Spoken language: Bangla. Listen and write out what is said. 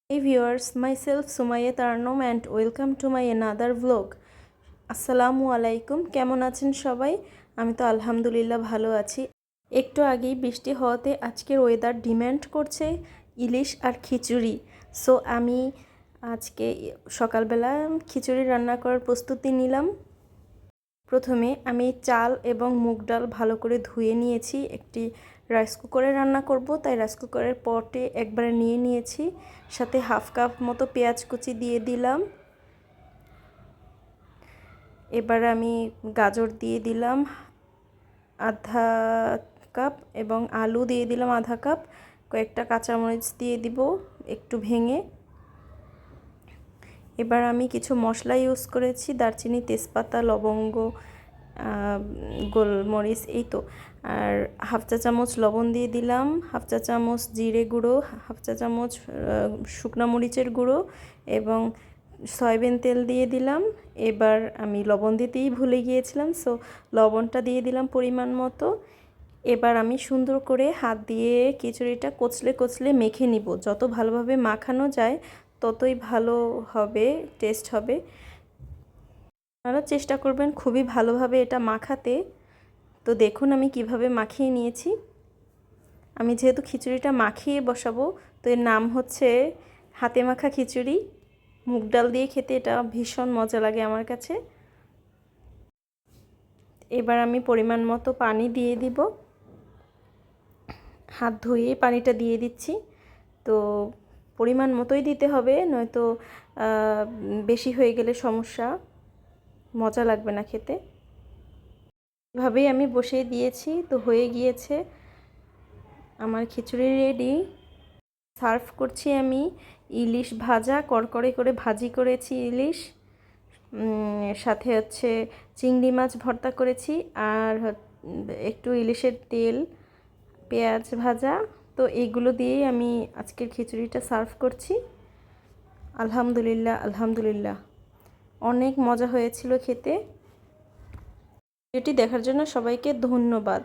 Hey viewers, myself Sumaya Tarnom and welcome to my another vlog. আসসালামু আলাইকুম, কেমন আছেন সবাই? আমি তো আলহামদুলিল্লাহ ভালো আছি। একটু আগেই বৃষ্টি হওয়াতে আজকের ওয়েদার ডিম্যান্ড করছে ইলিশ আর খিচুড়ি। সো আমি আজকে সকালবেলা খিচুড়ি রান্না করার প্রস্তুতি নিলাম। প্রথমে আমি চাল এবং মুগ ডাল ভালো করে ধুয়ে নিয়েছি। একটি রাইস কুকারে রান্না করব, তাই রাইস কুকারের পটে একবারে নিয়ে নিয়েছি। সাথে হাফ কাপ মতো পেঁয়াজ কুচি দিয়ে দিলাম। এবার আমি গাজর দিয়ে দিলাম আধা কাপ এবং আলু দিয়ে দিলাম আধা কাপ। কয়েকটা কাঁচামরিচ দিয়ে দিব একটু ভেঙে। এবার আমি কিছু মশলা ইউজ করেছি, দারচিনি, তেজপাতা, লবঙ্গ, গোলমরিচ, এই তো। আর হাফ চা চামচ লবণ দিয়ে দিলাম, হাফ চা চামচ জিরে গুঁড়ো, হাফ চা চামচ শুকনো মরিচের গুঁড়ো এবং সয়াবিন তেল দিয়ে দিলাম। এবার আমি লবণ দিতেই ভুলে গিয়েছিলাম, সো লবণটা দিয়ে দিলাম পরিমাণ মতো। এবার আমি সুন্দর করে হাত দিয়ে খিচুড়িটা কচলে কচলে মেখে নিব। যত ভালোভাবে মাখানো যায় ততই ভালো হবে, টেস্ট হবে। আপনারা চেষ্টা করবেন খুবই ভালোভাবে এটা মাখাতে। তো দেখুন আমি কিভাবে মাখিয়ে নিয়েছি। আমি যেহেতু খিচুড়িটা মাখিয়ে বসাবো, তো এর নাম হচ্ছে হাতে মাখা খিচুড়ি। মুগ ডাল দিয়ে খেতে এটা ভীষণ মজা লাগে আমার কাছে। এবার আমি পরিমাণ মতো পানি দিয়ে দিব। হাত ধুয়ে পানিটা দিয়ে দিচ্ছি। তো পরিমাণ মতোই দিতে হবে, নয়তো বেশি হয়ে গেলে সমস্যা, মজা লাগবে না খেতে। এভাবেই আমি বসিয়ে দিয়েছি, তো হয়ে গিয়েছে আমার খিচুড়ি রেডি। সার্ভ করছি আমি ইলিশ ভাজা, কড়কড়ে করে ভাজি করেছি ইলিশ, সাথে হচ্ছে চিংড়ি মাছ ভর্তা করেছি, আর একটু ইলিশের তেল, পেঁয়াজ ভাজা। তো এইগুলো দিয়েই আমি আজকের খিচুড়িটা সার্ভ করছি। আলহামদুলিল্লাহ আলহামদুলিল্লাহ, অনেক মজা হয়েছিল খেতে। এটি দেখার জন্য সবাইকে ধন্যবাদ।